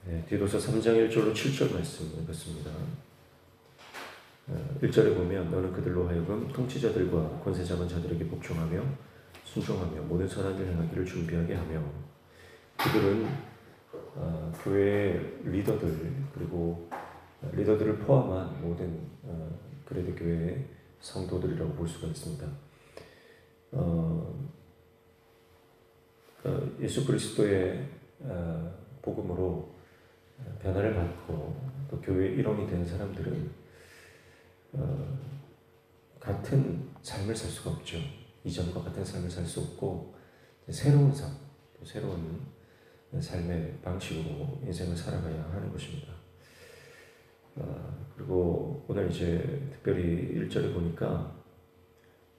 디도서 3장 1절로 7절 말씀 읽었습니다. 1절에 보면 너는 그들로 하여금 통치자들과 권세 잡은 자들에게 복종하며 순종하며 모든 선한 일 행하기를 준비하게 하며 그들은 교회의 리더들 그리고 리더들을 포함한 모든 그레데 교회의 성도들이라고 볼 수가 있습니다. 예수 그리스도의 복음으로 변화를 받고 또 교회의 일원이 된 사람들은 같은 삶을 살 수가 없죠. 이전과 같은 삶을 살 수 없고 새로운 삶, 또 새로운 삶의 방식으로 인생을 살아가야 하는 것입니다. 그리고 오늘 이제 특별히 1절에 보니까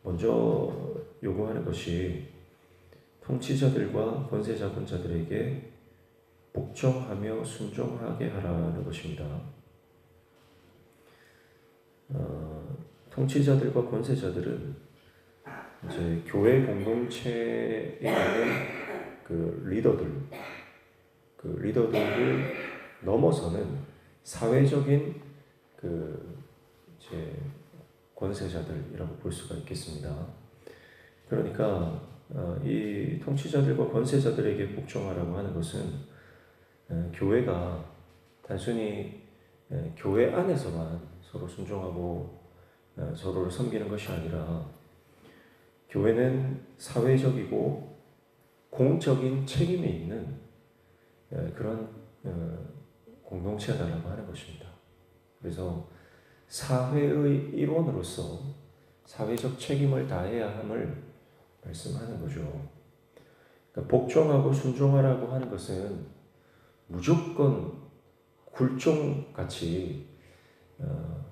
먼저 요구하는 것이 통치자들과 권세 잡은 자들에게 복종하며 순종하게 하라는 것입니다. 통치자들과 권세자들은 이제 교회 공동체에 있는 그 리더들을 넘어서는 사회적인 그 이제 권세자들이라고 볼 수가 있겠습니다. 그러니까 이 통치자들과 권세자들에게 복종하라고 하는 것은 교회가 단순히 교회 안에서만 서로 순종하고 서로를 섬기는 것이 아니라 교회는 사회적이고 공적인 책임이 있는 그런 공동체다라고 하는 것입니다. 그래서 사회의 일원으로서 사회적 책임을 다해야 함을 말씀하는 거죠. 그러니까 복종하고 순종하라고 하는 것은 무조건 굴종같이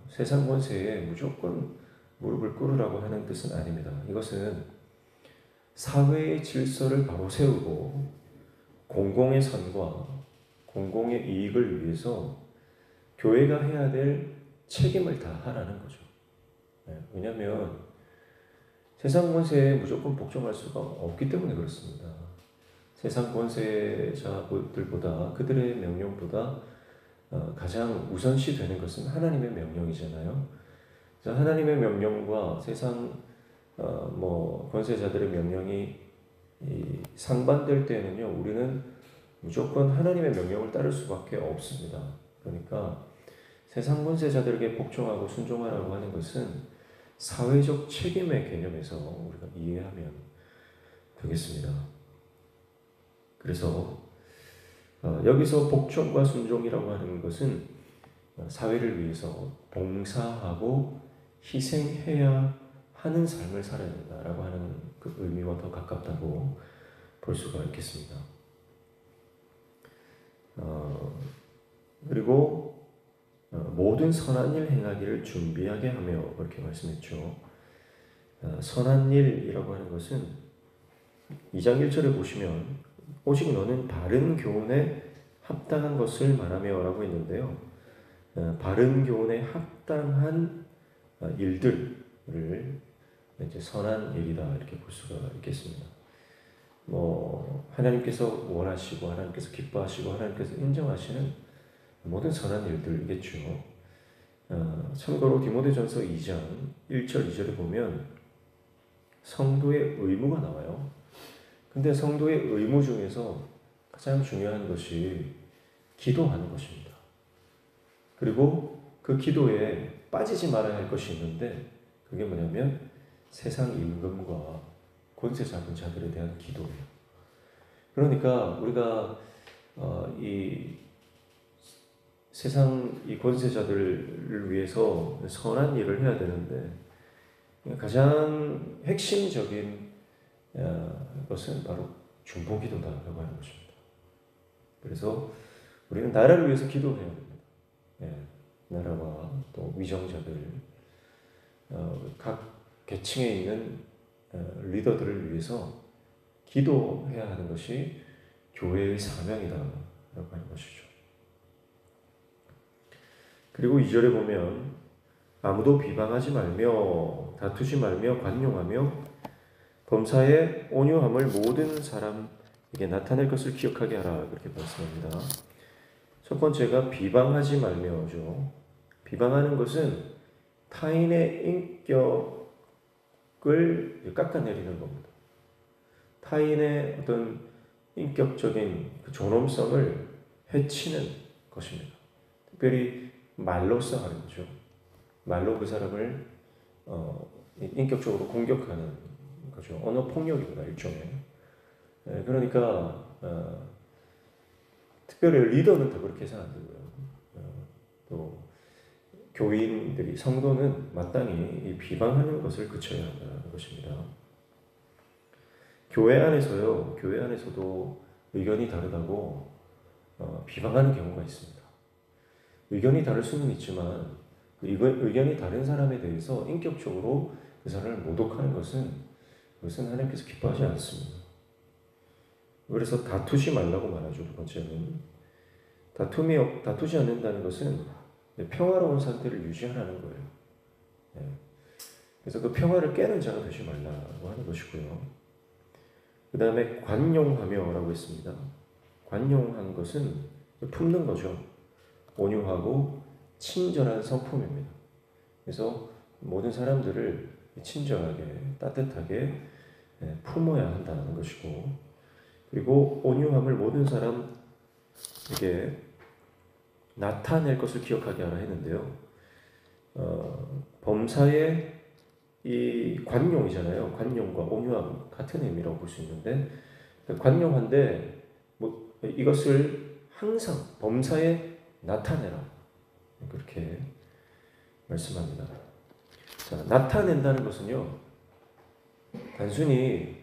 세상 권세에 무조건 무릎을 꿇으라고 하는 뜻은 아닙니다. 이것은 사회의 질서를 바로 세우고 공공의 선과 공공의 이익을 위해서 교회가 해야 될 책임을 다하라는 거죠. 왜냐하면 세상 권세에 무조건 복종할 수가 없기 때문에 그렇습니다. 세상 권세자들보다 그들의 명령보다 가장 우선시 되는 것은 하나님의 명령이잖아요. 그래서 하나님의 명령과 세상 권세자들의 명령이 상반될 때는요, 우리는 무조건 하나님의 명령을 따를 수밖에 없습니다. 그러니까 세상 권세자들에게 복종하고 순종하라고 하는 것은 사회적 책임의 개념에서 우리가 이해하면 되겠습니다. 그래서 여기서 복종과 순종이라고 하는 것은 사회를 위해서 봉사하고 희생해야 하는 삶을 살아야 된다라고 하는 그 의미와 더 가깝다고 볼 수가 있겠습니다. 그리고 모든 선한 일 행하기를 준비하게 하며 그렇게 말씀했죠. 선한 일이라고 하는 것은 2장 1절에 보시면 오직 너는 바른 교훈에 합당한 것을 말하며 라고 했는데요. 바른 교훈에 합당한 일들을 이제 선한 일이다 이렇게 볼 수가 있겠습니다. 하나님께서 원하시고 하나님께서 기뻐하시고 하나님께서 인정하시는 모든 선한 일들이겠죠. 참고로 디모데전서 2장 1절 2절에 보면 성도의 의무가 나와요. 근데 성도의 의무 중에서 가장 중요한 것이 기도하는 것입니다. 그리고 그 기도에 빠지지 말아야 할 것이 있는데 그게 뭐냐면 세상 임금과 권세 잡은 자들에 대한 기도예요. 그러니까 우리가 이 세상 이 권세자들을 위해서 선한 일을 해야 되는데 가장 핵심적인 것은 바로 중보기도다라고 하는 것입니다. 그래서 우리는 나라를 위해서 기도해야 됩니다. 나라와 또 위정자들, 각 계층에 있는 리더들을 위해서 기도해야 하는 것이 교회의 사명이다라고 하는 것이죠. 그리고 2절에 보면 아무도 비방하지 말며 다투지 말며 관용하며 범사의 온유함을 모든 사람에게 나타낼 것을 기억하게 하라 그렇게 말씀합니다. 첫 번째가 비방하지 말며죠. 비방하는 것은 타인의 인격을 깎아내리는 겁니다. 타인의 어떤 인격적인 그 존엄성을 해치는 것입니다. 특별히 말로써 하는 거죠. 말로 그 사람을 인격적으로 공격하는 거죠. 언어 폭력입니다, 일종의. 그러니까 특별히 리더는 더 그렇게 해서는 안 되고요. 또 교인들이, 성도는 마땅히 이 비방하는 것을 그쳐야 한다는 것입니다. 교회 안에서요, 교회 안에서도 의견이 다르다고 비방하는 경우가 있습니다. 의견이 다를 수는 있지만 그 의견이 다른 사람에 대해서 인격적으로 그 사람을 모독하는 것은, 그것은 하나님께서 기뻐하지 않습니다. 그래서 다투지 말라고 말하죠. 두 번째는 다투지 않는다는 것은 평화로운 상태를 유지하라는 거예요. 그래서 그 평화를 깨는 자가 되지 말라고 하는 것이고요. 그 다음에 관용하며라고 했습니다. 관용한 것은 품는 거죠. 온유하고 친절한 성품입니다. 그래서 모든 사람들을 친절하게, 따뜻하게 품어야 한다는 것이고, 그리고 온유함을 모든 사람에게 나타낼 것을 기억하게 하라 했는데요. 범사의 이 관용이잖아요. 관용과 온유함 같은 의미라고 볼 수 있는데, 관용한데 이것을 항상 범사에 나타내라, 그렇게 말씀합니다. 자, 나타낸다는 것은요, 단순히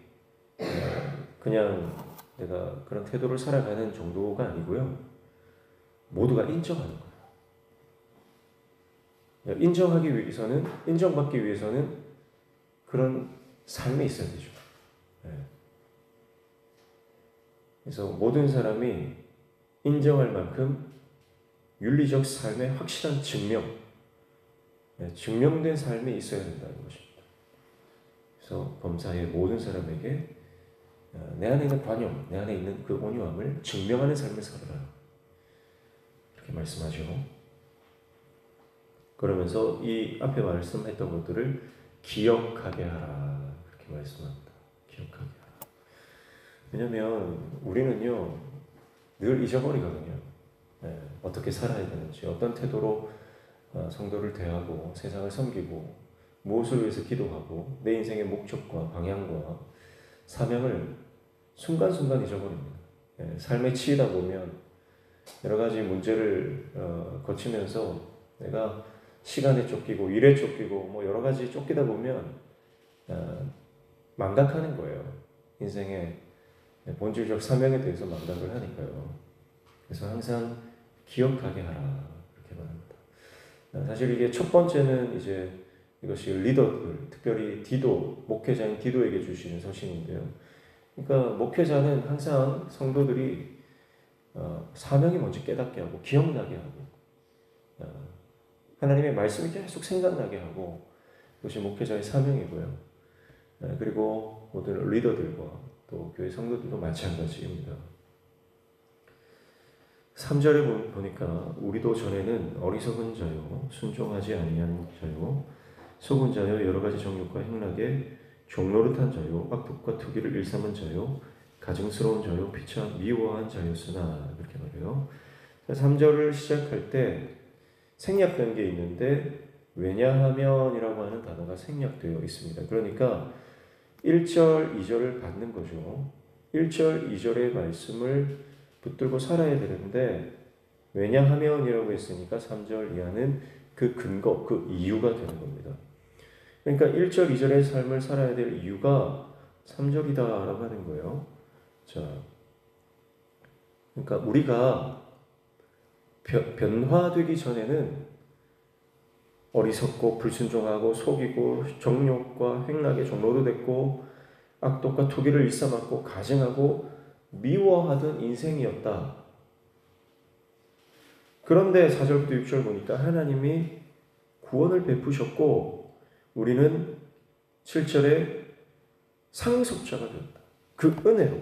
그냥 내가 그런 태도를 살아가는 정도가 아니고요, 모두가 인정하는 거예요. 인정받기 위해서는 그런 삶이 있어야 되죠. 그래서 모든 사람이 인정할 만큼 윤리적 삶의 확실한 증명된 삶이 있어야 된다는 것입니다. 그래서 범사의 모든 사람에게 내 안에 있는 관용, 내 안에 있는 그 온유함을 증명하는 삶을 살아라, 이렇게 말씀하죠. 그러면서 이 앞에 말씀했던 것들을 기억하게 하라, 그렇게 말씀합니다. 기억하게 하라. 왜냐하면 우리는요, 늘 잊어버리거든요. 어떻게 살아야 되는지, 어떤 태도로 성도를 대하고 세상을 섬기고 무엇을 위해서 기도하고 내 인생의 목적과 방향과 사명을 순간순간 잊어버립니다. 삶에 치이다 보면 여러 가지 문제를 거치면서 내가 시간에 쫓기고 일에 쫓기고 뭐 여러 가지 쫓기다 보면 망각하는 거예요. 인생의 본질적 사명에 대해서 망각을 하니까요. 그래서 항상 기억하게 하라, 이렇게 말합니다. 사실 이게 첫 번째는 이제 이것이 리더들, 특별히 디도, 목회자인 디도에게 주시는 서신인데요. 그러니까 목회자는 항상 성도들이 사명이 뭔지 깨닫게 하고 기억나게 하고 하나님의 말씀이 계속 생각나게 하고, 그것이 목회자의 사명이고요. 그리고 모든 리더들과 또 교회 성도들도 마찬가지입니다. 3절에 보니까 우리도 전에는 어리석은 자요, 순종하지 아니한 자요, 속은 자요, 여러 가지 정욕과 행락에 종노릇한 자요, 악독과 투기를 일삼은 자요, 가증스러운 자요, 피차 미워한 자였으나, 이렇게 말해요. 3절을 시작할 때 생략된 게 있는데 왜냐하면이라고 하는 단어가 생략되어 있습니다. 그러니까 1절, 2절을 받는 거죠. 1절, 2절의 말씀을 붙들고 살아야 되는데 왜냐하면이라고 했으니까 3절 이하는 그 근거, 그 이유가 되는 겁니다. 그러니까 1절, 2절의 삶을 살아야 될 이유가 3절이다라고 하는 거예요. 자, 그러니까 우리가 변화되기 전에는 어리석고 불순종하고 속이고 정욕과 횡락에 종로도 됐고 악독과 투기를 일삼았고 가증하고 미워하던 인생이었다. 그런데 4절부터 6절 보니까 하나님이 구원을 베푸셨고 우리는 7절에 상속자가 되었다. 그 은혜로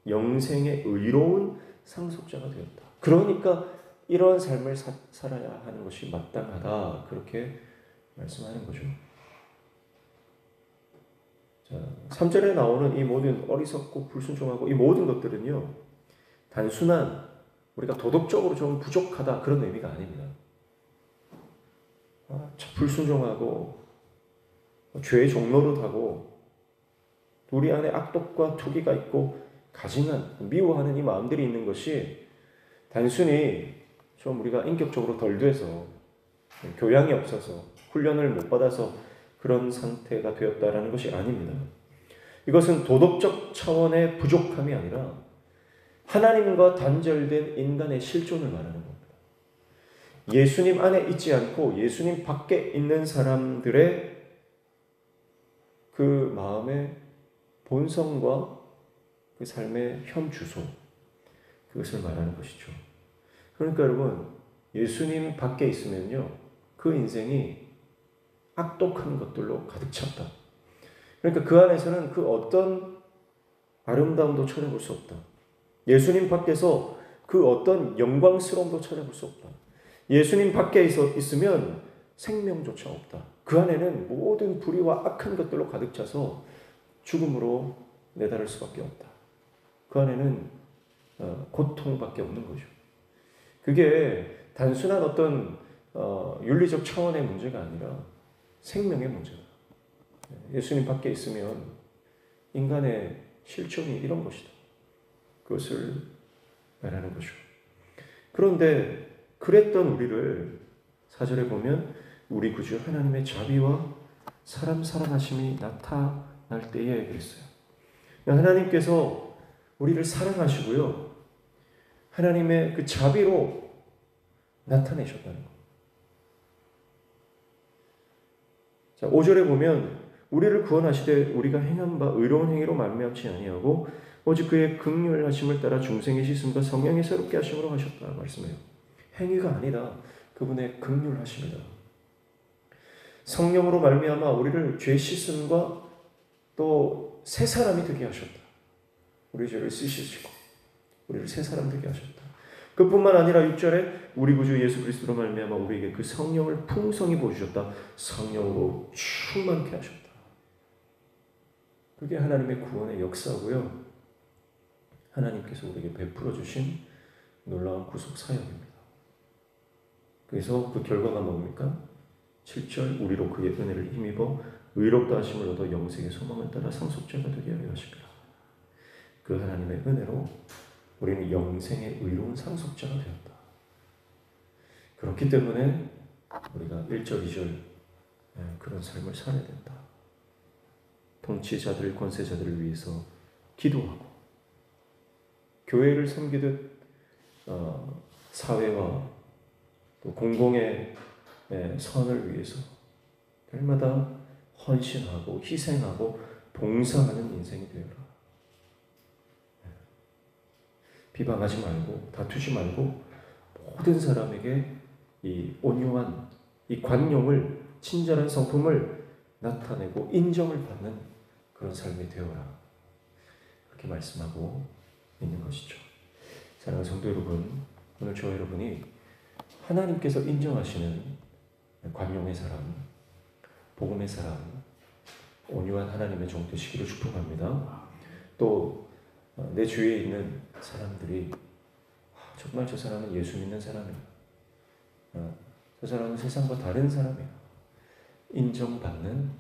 영생의 의로운 상속자가 되었다. 그러니까 이러한 삶을 살아야 하는 것이 마땅하다. 그렇게 말씀하는 거죠. 자, 3절에 나오는 이 모든 어리석고 불순종하고 이 모든 것들은요, 단순한 우리가 도덕적으로 좀 부족하다 그런 의미가 아닙니다. 불순종하고 죄의 종노릇하고 우리 안에 악독과 투기가 있고 가증한 미워하는 이 마음들이 있는 것이 단순히 좀 우리가 인격적으로 덜 돼서 교양이 없어서 훈련을 못 받아서 그런 상태가 되었다라는 것이 아닙니다. 이것은 도덕적 차원의 부족함이 아니라 하나님과 단절된 인간의 실존을 말하는 겁니다. 예수님 안에 있지 않고 예수님 밖에 있는 사람들의 그 마음의 본성과 그 삶의 현 주소, 그것을 말하는 것이죠. 그러니까 여러분, 예수님 밖에 있으면요, 그 인생이 악독한 것들로 가득 찼다. 그러니까 그 안에서는 그 어떤 아름다움도 찾아볼 수 없다. 예수님 밖에서 그 어떤 영광스러움도 찾아볼 수 없다. 예수님 밖에 있으면 생명조차 없다. 그 안에는 모든 불의와 악한 것들로 가득 차서 죽음으로 내다를 수밖에 없다. 그 안에는 고통밖에 없는 거죠. 그게 단순한 어떤 윤리적 차원의 문제가 아니라 생명의 문제다. 예수님 밖에 있으면 인간의 실존이 이런 것이다. 그것을 말하는 거죠. 그런데 그랬던 우리를 4절에 보면 우리 구주 하나님의 자비와 사람 사랑하심이 나타날 때에 그랬어요. 하나님께서 우리를 사랑하시고요, 하나님의 그 자비로 나타내셨다는 것. 자, 5절에 보면 우리를 구원하시되 우리가 행한 바 의로운 행위로 말미암지 아니하고 오직 그의 긍휼하심을 따라 중생의 씻음과 성령의 새롭게 하심으로 하셨다 말씀해요. 행위가 아니라 그분의 긍휼하심이다. 성령으로 말미암아 우리를 죄 씻음과 또 새 사람이 되게 하셨다. 우리 죄를 씻으시고 우리를 새 사람 되게 하셨다. 그뿐만 아니라 6절에 우리 구주 예수 그리스도로 말미암아 우리에게 그 성령을 풍성히 부어주셨다. 성령으로 충만케 하셨다. 그게 하나님의 구원의 역사고요, 하나님께서 우리에게 베풀어 주신 놀라운 구속 사역입니다. 그래서 그 결과가 뭡니까? 7절 우리로 그의 은혜를 힘입어 의롭다 하심을 얻어 영생의 소망을 따라 상속자가 되게 하려 하십니다. 그 하나님의 은혜로 우리는 영생의 의로운 상속자가 되었다. 그렇기 때문에 우리가 1절, 2절 그런 삶을 살아야 된다. 통치자들, 권세자들을 위해서 기도하고 교회를 섬기듯 사회와 또 공공의 선을 위해서 날마다 헌신하고 희생하고 봉사하는 인생이 되어라. 비방하지 말고 다투지 말고 모든 사람에게 이 온유한 이 관용을, 친절한 성품을 나타내고 인정을 받는 그런 삶이 되어라. 그렇게 말씀하고 있는 것이죠. 사랑하는 성도 여러분, 오늘 저와 여러분이 하나님께서 인정하시는 관용의 사람, 복음의 사람, 온유한 하나님의 종 되시기를 축복합니다. 또 내 주위에 있는 사람들이 정말 저 사람은 예수 믿는 사람이야, 저 사람은 세상과 다른 사람이야, 인정받는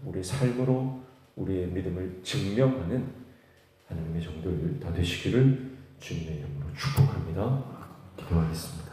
우리의 삶으로 우리의 믿음을 증명하는 하나님의 종들 다 되시기를 주님의 이름으로 축복합니다. 기도하겠습니다.